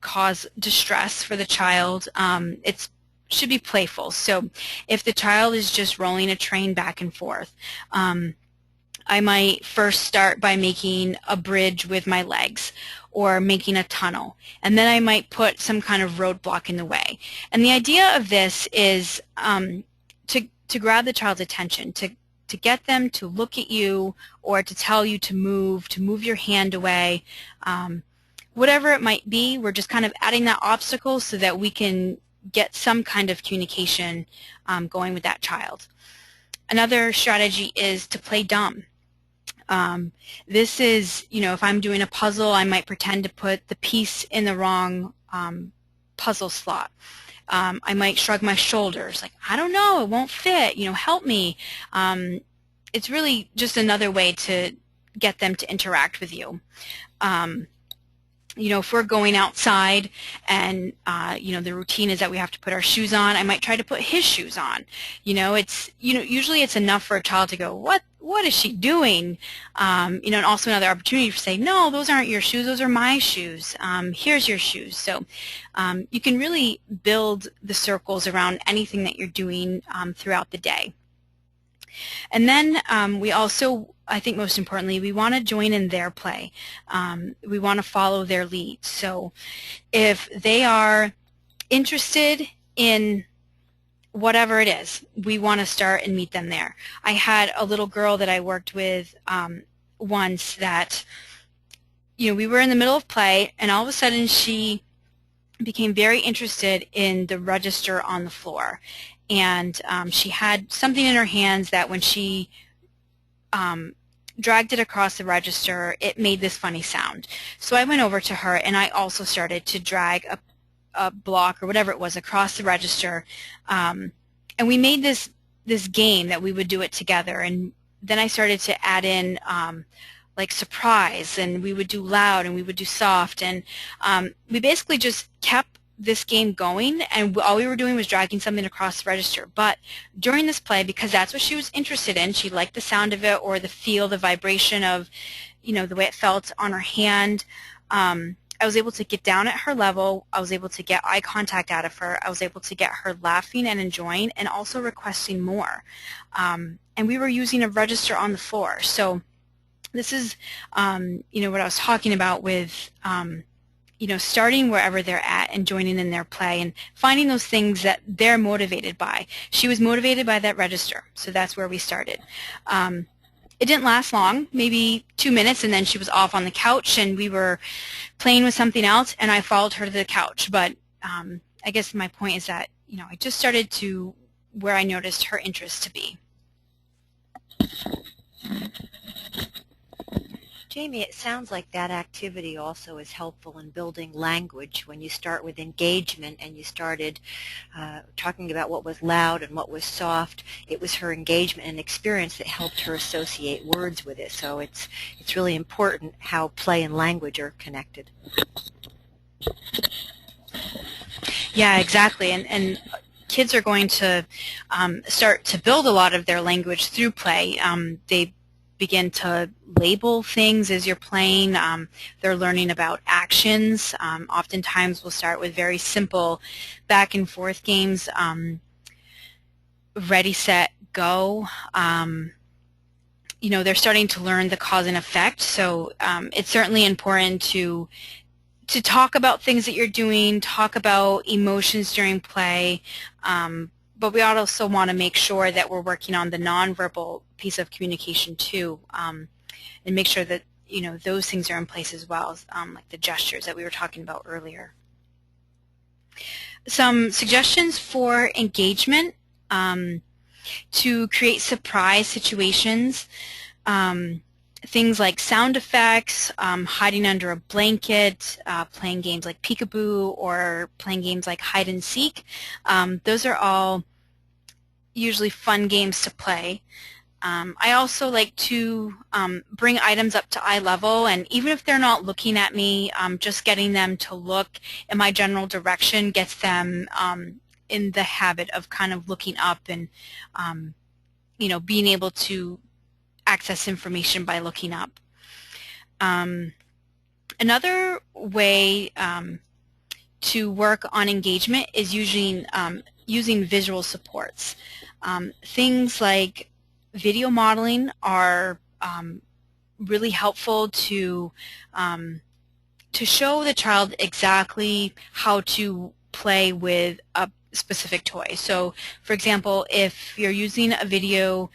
cause distress for the child. It should be playful. So if the child is just rolling a train back and forth, I might first start by making a bridge with my legs or making a tunnel, and then I might put some kind of roadblock in the way. And the idea of this is to grab the child's attention, to get them to look at you or to tell you to move your hand away. Whatever it might be, we're just kind of adding that obstacle so that we can get some kind of communication going with that child. Another strategy is to play dumb. This is, if I'm doing a puzzle, I might pretend to put the piece in the wrong puzzle slot. I might shrug my shoulders, like, I don't know, it won't fit, help me. It's really just another way to get them to interact with you. If we're going outside and, the routine is that we have to put our shoes on, I might try to put his shoes on. Usually it's enough for a child to go, what is she doing? And also another opportunity to say, no, those aren't your shoes, those are my shoes. Here's your shoes. So you can really build the circles around anything that you're doing throughout the day. And then we also, I think most importantly, we want to join in their play. We want to follow their lead. So if they are interested in whatever it is, we want to start and meet them there. I had a little girl that I worked with once that, we were in the middle of play, and all of a sudden she became very interested in the register on the floor. And she had something in her hands that when she dragged it across the register, it made this funny sound. So I went over to her and I also started to drag a block or whatever it was across the register, and we made this game that we would do it together. And then I started to add in like surprise, and we would do loud and we would do soft, and we basically just kept this game going, and all we were doing was dragging something across the register. But during this play, because that's what she was interested in, she liked the sound of it or the feel, the vibration of, you know, the way it felt on her hand. I was able to get down at her level. I was able to get eye contact out of her. I was able to get her laughing and enjoying and also requesting more. And we were using a register on the floor. So this is, you know, what I was talking about with, you know, starting wherever they're at and joining in their play and finding those things that they're motivated by. She was motivated by that register, so that's where we started. It didn't last long, maybe 2 minutes, and then she was off on the couch and we were playing with something else, and I followed her to the couch. But I guess my point is that, you know, I just started to where I noticed her interest to be. Jamie, it sounds like that activity also is helpful in building language. When you start with engagement and you started talking about what was loud and what was soft, it was her engagement and experience that helped her associate words with it. So it's really important how play and language are connected. Yeah, exactly. And kids are going to start to build a lot of their language through play. They begin to label things as you're playing. They're learning about actions. Oftentimes we'll start with very simple back and forth games. Ready, set, go. You know, they're starting to learn the cause and effect. So it's certainly important to talk about things that you're doing, talk about emotions during play, but we also want to make sure that we're working on the nonverbal piece of communication too, and make sure that, you know, those things are in place as well, like the gestures that we were talking about earlier. Some suggestions for engagement, to create surprise situations. Things like sound effects, hiding under a blanket, playing games like peekaboo, or playing games like hide and seek. Those are all usually fun games to play. I also like to bring items up to eye level, and even if they're not looking at me, just getting them to look in my general direction gets them in the habit of kind of looking up and you know, being able to access information by looking up. Another way to work on engagement is using visual supports. Things like video modeling are really helpful to show the child exactly how to play with a specific toy. So, for example, if you're using a video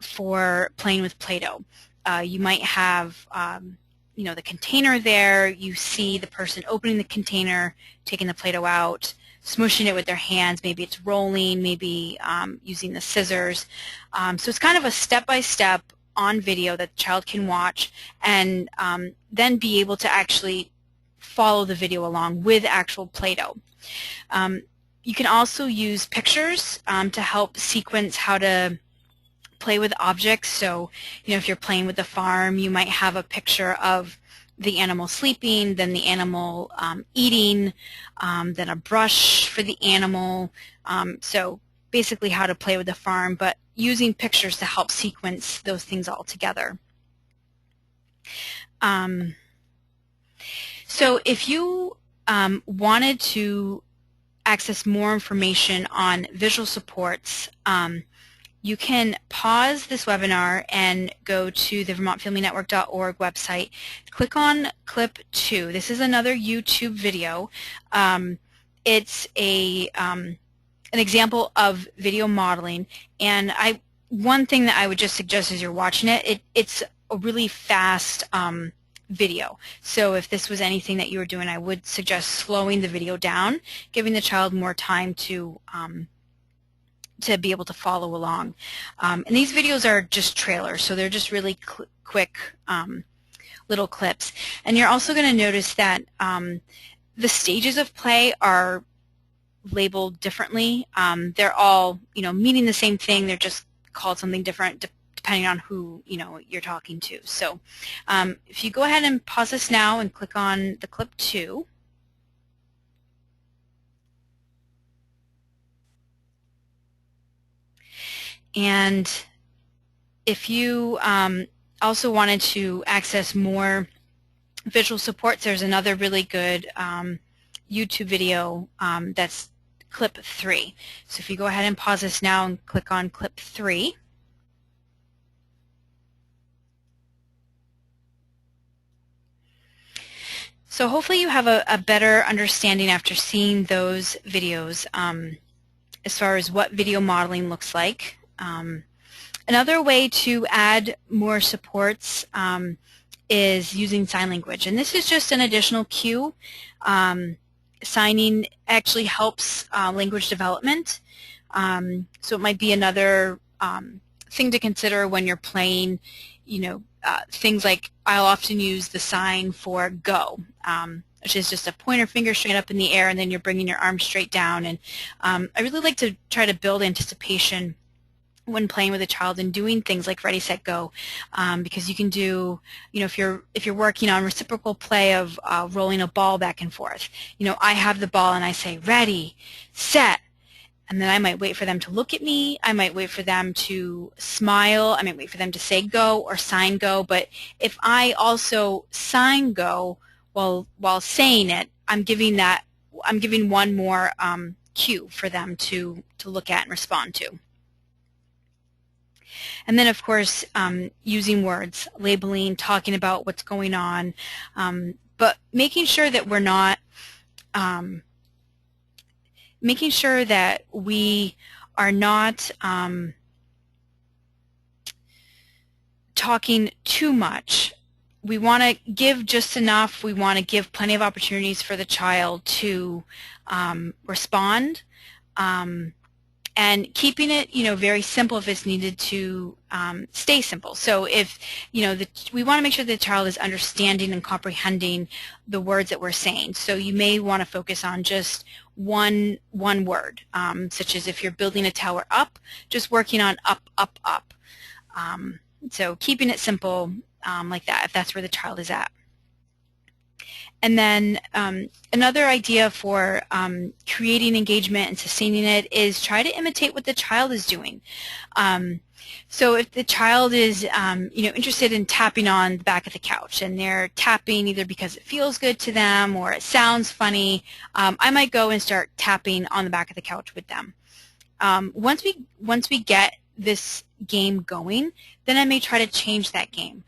for playing with Play-Doh, you might have you know, the container there. You see the person opening the container, taking the Play-Doh out, smushing it with their hands. Maybe it's rolling, maybe using the scissors. So it's kind of a step-by-step on video that the child can watch and then be able to actually follow the video along with actual Play-Doh. You can also use pictures to help sequence how to play with objects. So, you know, if you're playing with the farm, you might have a picture of the animal sleeping, then the animal eating, then a brush for the animal. So basically how to play with the farm, but using pictures to help sequence those things all together. So if you wanted to access more information on visual supports, you can pause this webinar and go to the VermontFamilyNetwork.org website. Click on clip 2. This is another YouTube video. It's an example of video modeling, and one thing that I would just suggest as you're watching it, it's a really fast video. So if this was anything that you were doing, I would suggest slowing the video down, giving the child more time to be able to follow along. And these videos are just trailers, so they're just really quick little clips. And you're also going to notice that The stages of play are labeled differently. They're all, meaning the same thing. They're just called something different depending on who, you're talking to. So if you go ahead and pause this now and click on the clip 2. And if you also wanted to access more visual supports, there's another really good YouTube video that's clip 3. So if you go ahead and pause this now and click on clip 3. So hopefully you have a better understanding after seeing those videos as far as what video modeling looks like. Another way to add more supports is using sign language, and this is just an additional cue. Signing actually helps language development, so it might be another thing to consider when you're playing. Things like I'll often use the sign for go, which is just a pointer finger straight up in the air, and then you're bringing your arm straight down. And I really like to try to build anticipation when playing with a child and doing things like ready, set, go, because you can do, if you're working on reciprocal play of rolling a ball back and forth, I have the ball and I say ready, set, and then I might wait for them to look at me, I might wait for them to smile, I might wait for them to say go or sign go. But if I also sign go while saying it, I'm giving one more cue for them to look at and respond to. And then, of course, using words, labeling, talking about what's going on, but making sure that we're not, making sure that we are not talking too much. We want to give just enough. We want to give plenty of opportunities for the child to respond. And keeping it, very simple if it's needed to stay simple. So if, we want to make sure the child is understanding and comprehending the words that we're saying. So you may want to focus on just one word, such as if you're building a tower up, just working on up, up, up. So keeping it simple like that, if that's where the child is at. And then another idea for creating engagement and sustaining it is try to imitate what the child is doing. So if the child is interested in tapping on the back of the couch and they're tapping either because it feels good to them or it sounds funny, I might go and start tapping on the back of the couch with them. Once we get this game going, then I may try to change that game.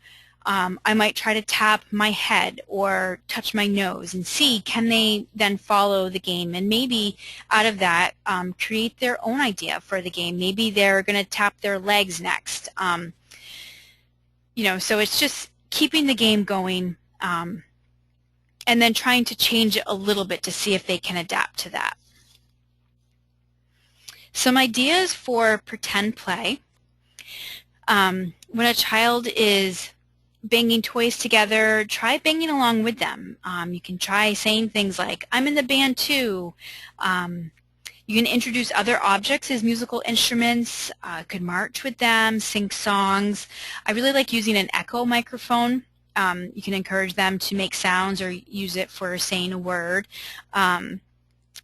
I might try to tap my head or touch my nose and see, can they then follow the game, and maybe out of that create their own idea for the game. Maybe they're going to tap their legs next. So it's just keeping the game going and then trying to change it a little bit to see if they can adapt to that. Some ideas for pretend play. When a child is banging toys together, try banging along with them. You can try saying things like, I'm in the band too. You can introduce other objects as musical instruments, could march with them, sing songs. I really like using an echo microphone. You can encourage them to make sounds or use it for saying a word.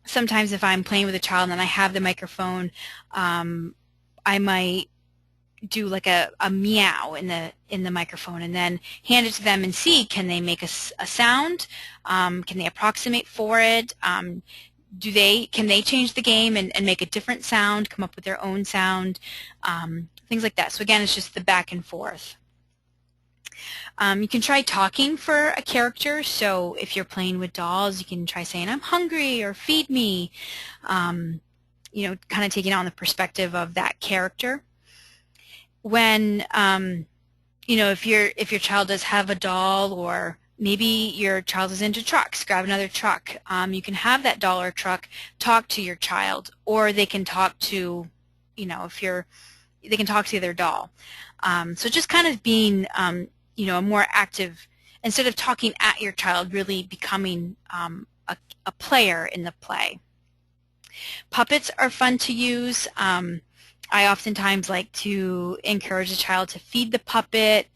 Sometimes if I'm playing with a child and I have the microphone, I might do like a meow in the microphone and then hand it to them and see, can they make a sound? Can they approximate for it? Can they change the game and make a different sound, come up with their own sound? Things like that. So again, it's just the back and forth. You can try talking for a character. So if you're playing with dolls, you can try saying, I'm hungry, or feed me. Kind of taking on the perspective of that character. When, if your child does have a doll, or maybe your child is into trucks, grab another truck. You can have that doll or truck talk to your child, or they can talk to, they can talk to their doll. So just kind of being, a more active, instead of talking at your child, really becoming a player in the play. Puppets are fun to use. I oftentimes like to encourage a child to feed the puppet.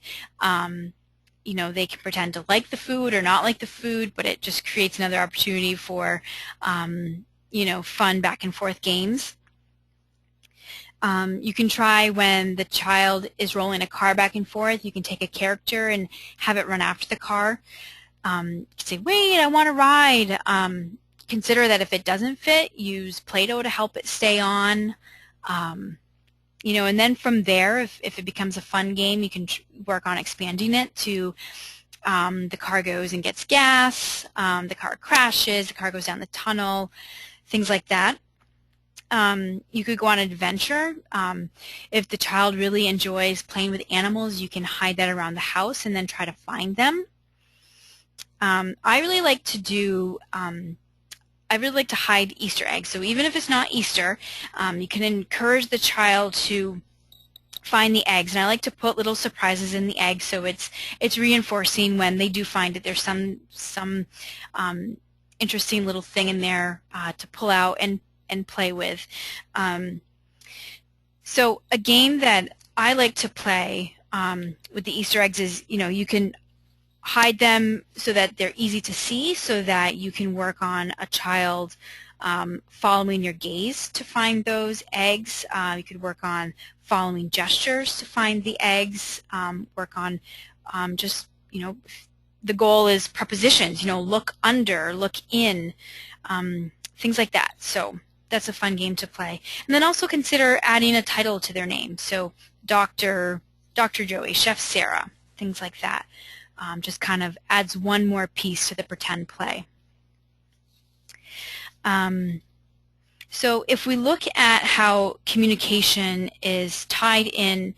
You know, they can pretend to like the food or not like the food, but it just creates another opportunity for, you know, fun back and forth games. You can try when the child is rolling a car back and forth. You can take a character and have it run after the car. Say, wait, I want to ride. Consider that if it doesn't fit, use Play-Doh to help it stay on. You know, and then from there, if it becomes a fun game, you can work on expanding it to the car goes and gets gas, the car crashes, the car goes down the tunnel, things like that. You could go on an adventure. If the child really enjoys playing with animals, you can hide that around the house and then try to find them. I really like to hide Easter eggs. So even if it's not Easter, you can encourage the child to find the eggs. And I like to put little surprises in the eggs, so it's reinforcing when they do find it. There's some interesting little thing in there to pull out and play with. So a game that I like to play with the Easter eggs is, you know, you can hide them so that they're easy to see, so that you can work on a child following your gaze to find those eggs. You could work on following gestures to find the eggs, work on just, you know, the goal is prepositions, you know, look under, look in, things like that. So that's a fun game to play. And then also consider adding a title to their name. So Dr. Joey, Chef Sarah, things like that. Just kind of adds one more piece to the pretend play. So if we look at how communication is tied in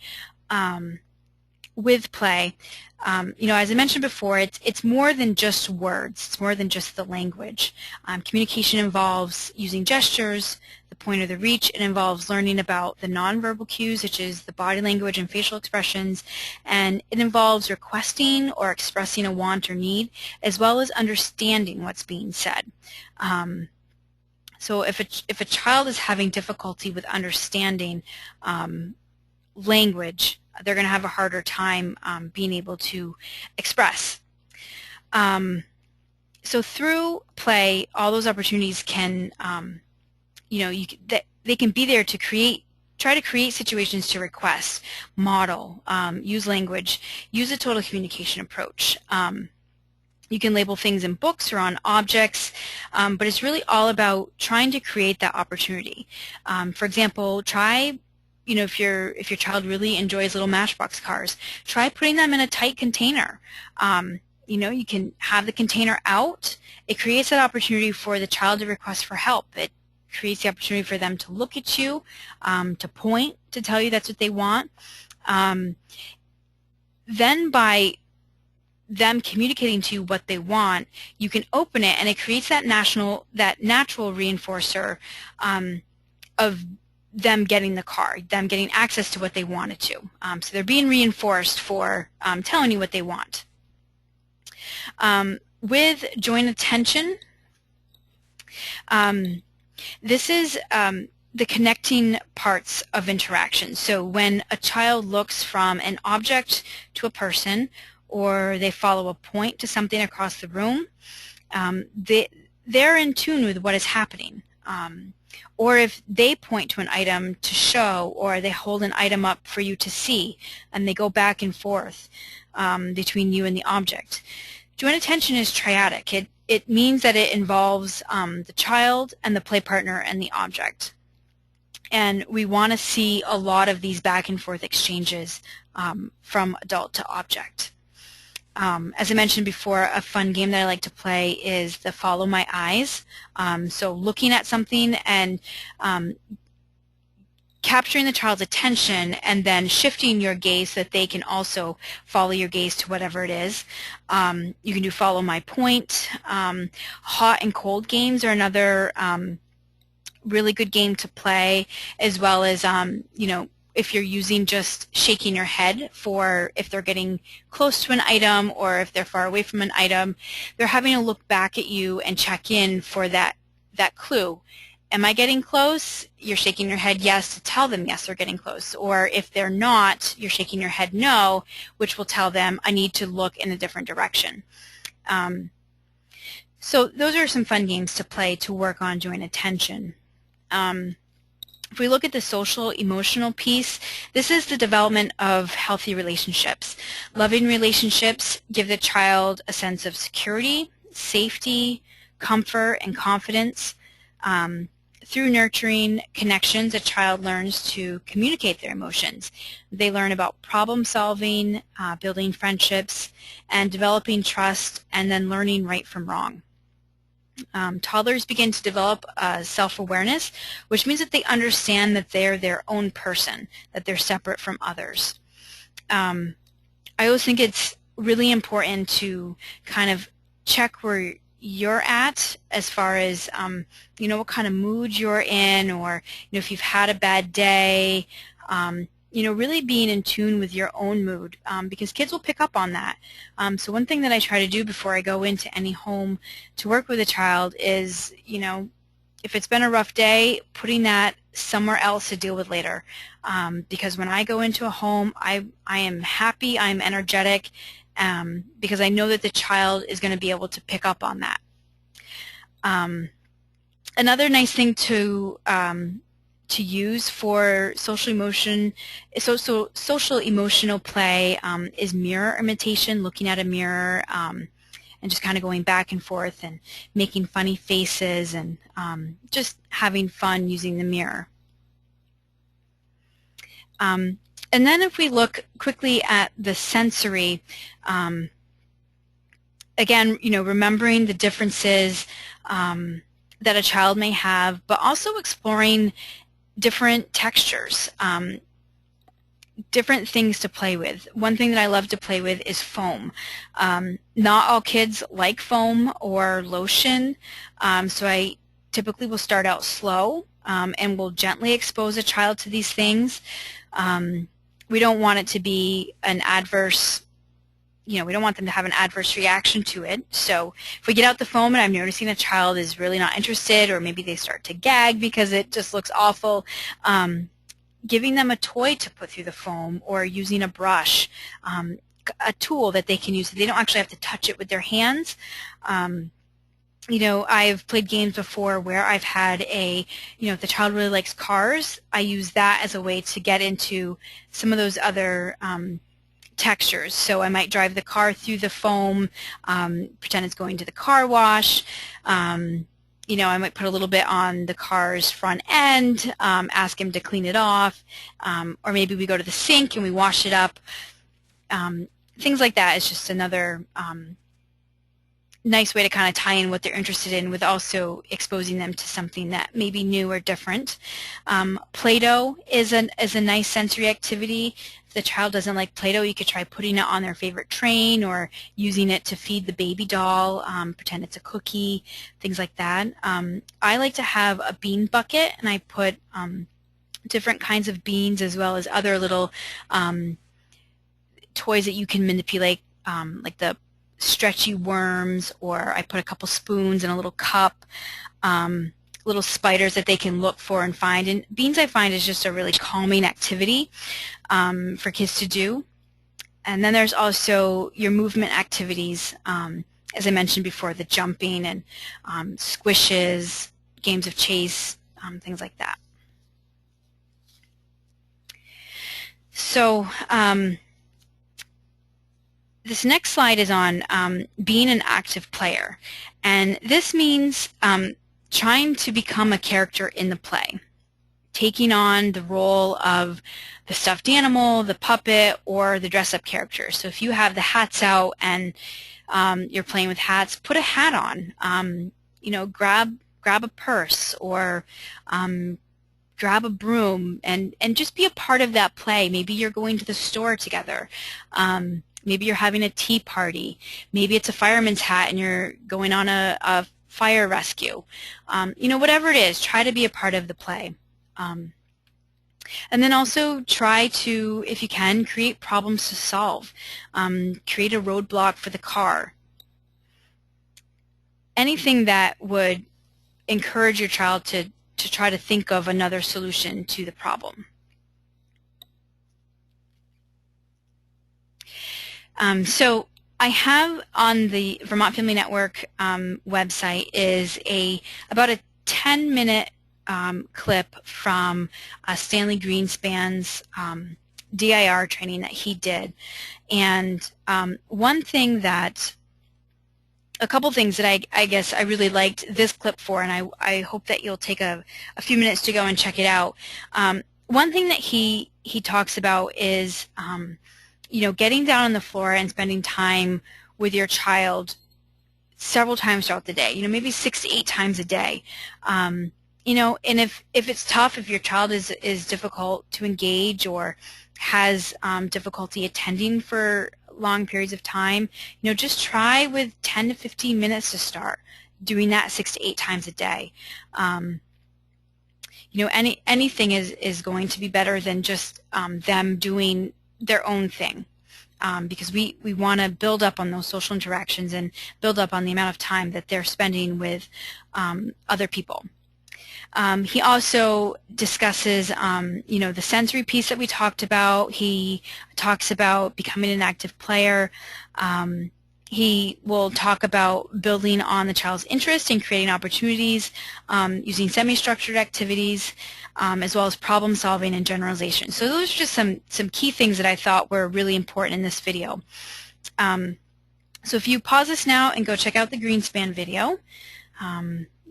with play, you know, as I mentioned before, it's more than just words. It's more than just the language. Communication involves using gestures, the point or the reach. It involves learning about the nonverbal cues, which is the body language and facial expressions, and it involves requesting or expressing a want or need, as well as understanding what's being said. So if a child is having difficulty with understanding language, they're going to have a harder time being able to express. So through play, all those opportunities can, you know, they can be there to try to create situations to request, model, use language, use a total communication approach. You can label things in books or on objects, but it's really all about trying to create that opportunity. For example, try, you know, if your child really enjoys little Matchbox cars, try putting them in a tight container. You know, you can have the container out. It creates that opportunity for the child to request for help. It creates the opportunity for them to look at you, to point, to tell you that's what they want. Then by them communicating to you what they want, you can open it, and it creates that natural reinforcer of them getting the car, them getting access to what they wanted to. So they're being reinforced for telling you what they want. With joint attention, this is the connecting parts of interaction. So when a child looks from an object to a person, or they follow a point to something across the room, they're in tune with what is happening. Or if they point to an item to show, or they hold an item up for you to see, and they go back and forth between you and the object. Joint attention is triadic. It means that it involves the child and the play partner and the object. And we want to see a lot of these back and forth exchanges from adult to object. As I mentioned before, a fun game that I like to play is the Follow My Eyes. So looking at something and capturing the child's attention and then shifting your gaze so that they can also follow your gaze to whatever it is. You can do Follow My Point. Hot and cold games are another really good game to play, as well as, you know, if you're using just shaking your head for if they're getting close to an item or if they're far away from an item. They're having to look back at you and check in for that clue. Am I getting close? You're shaking your head yes to tell them yes, they're getting close. Or if they're not, you're shaking your head no, which will tell them I need to look in a different direction. So those are some fun games to play to work on joint attention. If we look at the social emotional piece, this is the development of healthy relationships. Loving relationships give the child a sense of security, safety, comfort, and confidence. Through nurturing connections, a child learns to communicate their emotions. They learn about problem solving, building friendships, and developing trust, and then learning right from wrong. Toddlers begin to develop self-awareness, which means that they understand that they're their own person, that they're separate from others. I always think it's really important to kind of check where you're at as far as you know, what kind of mood you're in, or you know, if you've had a bad day, you know, really being in tune with your own mood, because kids will pick up on that. So one thing that I try to do before I go into any home to work with a child is, you know, if it's been a rough day, putting that somewhere else to deal with later, because when I go into a home, I am happy, I'm energetic, because I know that the child is going to be able to pick up on that. Another nice thing to use for social emotional play is mirror imitation, looking at a mirror and just kind of going back and forth and making funny faces and just having fun using the mirror. And then if we look quickly at the sensory, again, you know, remembering the differences that a child may have, but also exploring different textures, different things to play with. One thing that I love to play with is foam. Not all kids like foam or lotion, so I typically will start out slow and will gently expose a child to these things. We don't want it to be an adverse, you know, we don't want them to have an adverse reaction to it. So if we get out the foam and I'm noticing a child is really not interested, or maybe they start to gag because it just looks awful, giving them a toy to put through the foam, or using a brush, a tool that they can use so they don't actually have to touch it with their hands. You know, I've played games before where I've had a, you know, if the child really likes cars, I use that as a way to get into some of those other textures. So I might drive the car through the foam, pretend it's going to the car wash. You know, I might put a little bit on the car's front end, ask him to clean it off, or maybe we go to the sink and we wash it up. Things like that is just another nice way to kind of tie in what they're interested in with also exposing them to something that may be new or different. Play-Doh is a nice sensory activity. If the child doesn't like Play-Doh, you could try putting it on their favorite train or using it to feed the baby doll, pretend it's a cookie, things like that. I like to have a bean bucket, and I put different kinds of beans as well as other little toys that you can manipulate, like the stretchy worms, or I put a couple spoons in a little cup, little spiders that they can look for and find. And beans, I find, is just a really calming activity for kids to do. And then there's also your movement activities, as I mentioned before, the jumping and squishes, games of chase, things like that. So this next slide is on being an active player, and this means trying to become a character in the play, taking on the role of the stuffed animal, the puppet, or the dress-up character. So if you have the hats out and you're playing with hats, put a hat on. You know, grab a purse, or grab a broom, and just be a part of that play. Maybe you're going to the store together. Maybe you're having a tea party. Maybe it's a fireman's hat and you're going on a fire rescue. You know, whatever it is, try to be a part of the play. And then also try to, if you can, create problems to solve. Create a roadblock for the car. Anything that would encourage your child to try to think of another solution to the problem. So I have on the Vermont Family Network website is about a 10-minute clip from Stanley Greenspan's DIR training that he did. And a couple things that I guess I really liked this clip for, and I hope that you'll take a few minutes to go and check it out. One thing that he talks about is getting down on the floor and spending time with your child several times throughout the day, maybe 6 to 8 times a day. And if it's tough, if your child is difficult to engage or has difficulty attending for long periods of time, just try with 10 to 15 minutes to start doing that 6 to 8 times a day. Anything is going to be better than just them doing their own thing, because we want to build up on those social interactions and build up on the amount of time that they're spending with other people. He also discusses, the sensory piece that we talked about. He talks about becoming an active player. He will talk about building on the child's interest and creating opportunities, using semi-structured activities, as well as problem solving and generalization. So those are just some key things that I thought were really important in this video. So if you pause this now and go check out the Greenspan video,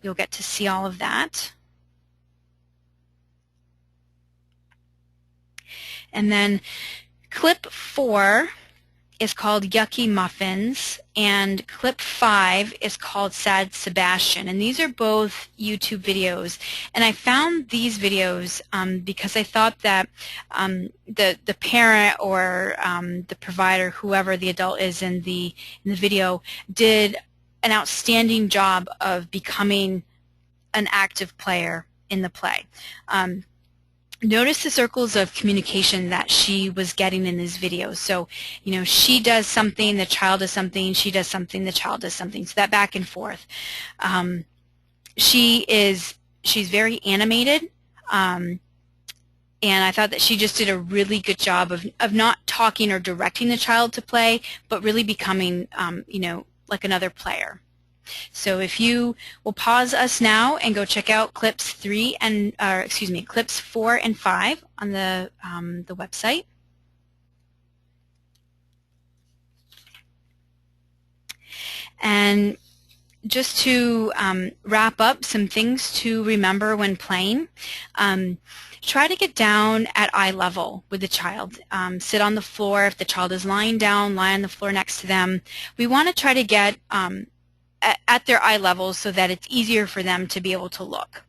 you'll get to see all of that. And then clip 4 is called Yucky Muffins, and clip 5 is called Sad Sebastian. And these are both YouTube videos. And I found these videos because I thought that the parent or the provider, whoever the adult is in the video, did an outstanding job of becoming an active player in the play. Notice the circles of communication that she was getting in this video. So, she does something, the child does something, she does something, the child does something. So that back and forth. She's very animated, and I thought that she just did a really good job of not talking or directing the child to play, but really becoming, like another player. So if you will pause us now and go check out clips 4 and 5 on the website. And just to wrap up, some things to remember when playing. Try to get down at eye level with the child. Sit on the floor. If the child is lying down, lie on the floor next to them. We want to try to get at their eye level so that it's easier for them to be able to look.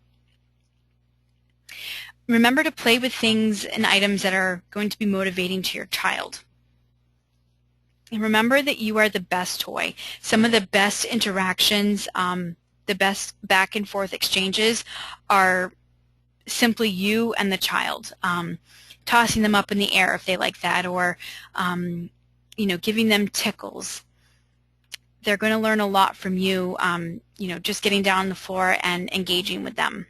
Remember to play with things and items that are going to be motivating to your child. And remember that you are the best toy. Some of the best interactions, the best back and forth exchanges are simply you and the child. Tossing them up in the air if they like that, or giving them tickles. They're going to learn a lot from you, just getting down on the floor and engaging with them.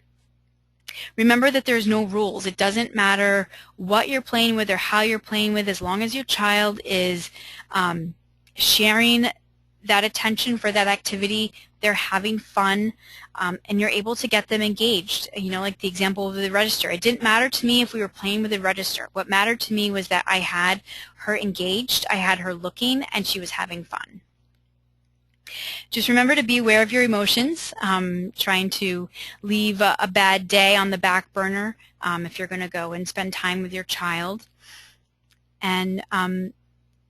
Remember that there's no rules. It doesn't matter what you're playing with or how you're playing with, as long as your child is sharing that attention for that activity, they're having fun, and you're able to get them engaged. Like the example of the register. It didn't matter to me if we were playing with the register. What mattered to me was that I had her engaged, I had her looking, and she was having fun. Just remember to be aware of your emotions, trying to leave a bad day on the back burner if you're going to go and spend time with your child. And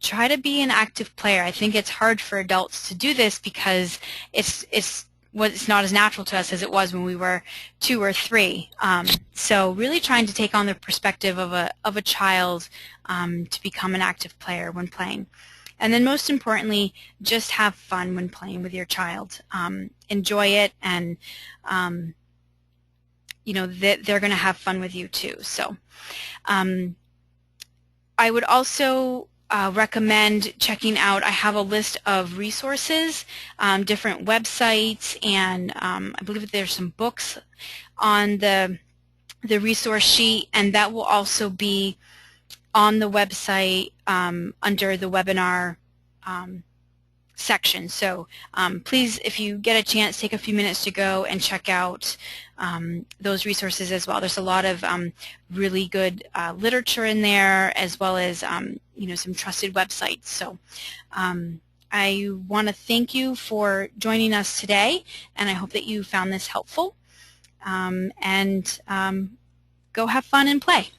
try to be an active player. I think it's hard for adults to do this because it's not as natural to us as it was when we were 2 or 3. So really trying to take on the perspective of a child to become an active player when playing. And then most importantly, just have fun when playing with your child. Enjoy it, and that they're going to have fun with you too. So I would also recommend checking out, I have a list of resources, different websites, and I believe there's some books on the resource sheet, and that will also be on the website under the webinar section. So please, if you get a chance, take a few minutes to go and check out those resources as well. There's a lot of really good literature in there, as well as some trusted websites. So I want to thank you for joining us today, and I hope that you found this helpful. And go have fun and play.